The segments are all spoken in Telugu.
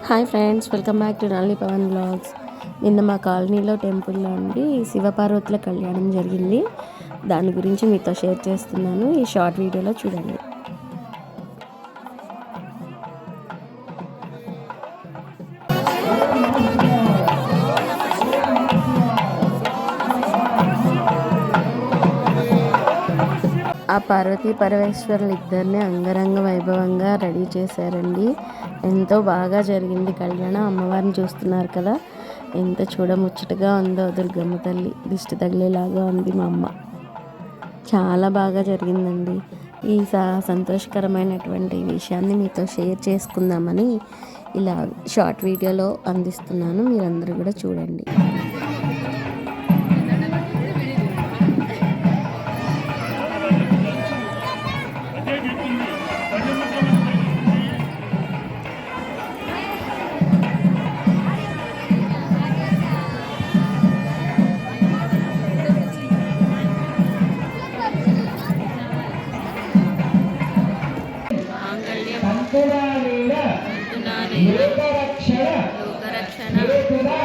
Hi friends, welcome back to Nalini Pavan blogs. నిన్న మా కాలనీలో టెంపుల్లో నుండి శివపార్వతుల కళ్యాణం జరిగింది. దాని గురించి మీతో షేర్ చేస్తున్నాను. ఈ షార్ట్ వీడియోలో చూడండి. ఆ పార్వతీ పరమేశ్వరులు ఇద్దరిని అంగరంగ వైభవంగా రెడీ చేశారండి. ఎంతో బాగా జరిగింది కళ్యాణం. అమ్మవారిని చూస్తున్నారు కదా, ఎంత చూడముచ్చటగా ఉందో. దుర్గమ్మ తల్లి దిష్టి తగిలేలాగా ఉంది మా అమ్మ. చాలా బాగా జరిగిందండి. ఈ సంతోషకరమైనటువంటి విషయాన్ని మీతో షేర్ చేసుకుందామని ఇలా షార్ట్ వీడియోలో అందిస్తున్నాను. మీరందరూ కూడా చూడండి. లోకరక్షణ హేతునా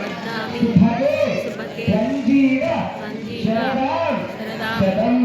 బద్నామి సుభగే సంజీవ శరదాం శతం.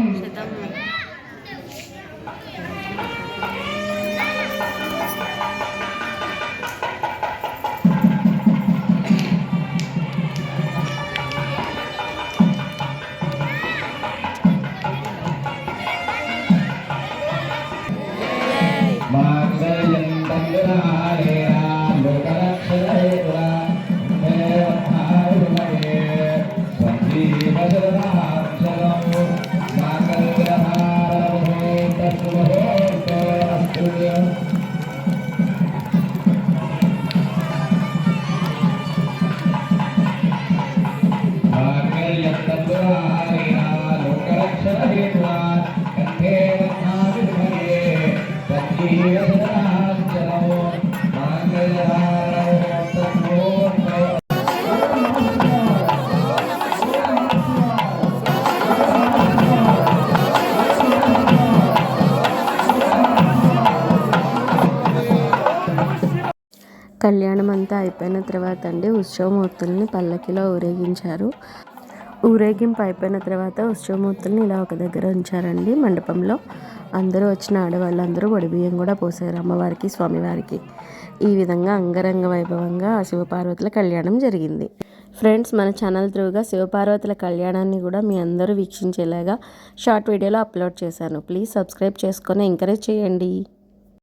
కళ్యాణం అంతా అయిపోయిన తర్వాత అండి ఉత్సవమూర్తుల్ని పల్లకిలో ఊరేగించారు. ఊరేగింపు అయిపోయిన తర్వాత ఉత్సవమూర్తుల్ని ఇలా ఒక దగ్గర ఉంచారండి మండపంలో. అందరూ వచ్చిన ఆడవాళ్ళందరూ వడిబియ్యం కూడా పోసారు అమ్మవారికి, స్వామివారికి. ఈ విధంగా అంగరంగ వైభవంగా శివపార్వతుల కళ్యాణం జరిగింది. ఫ్రెండ్స్, మన ఛానల్ త్రూగా శివపార్వతుల కళ్యాణాన్ని కూడా మీ అందరూ వీక్షించేలాగా షార్ట్ వీడియోలో అప్లోడ్ చేశాను. ప్లీజ్ సబ్స్క్రైబ్ చేసుకొని ఎంకరేజ్ చేయండి.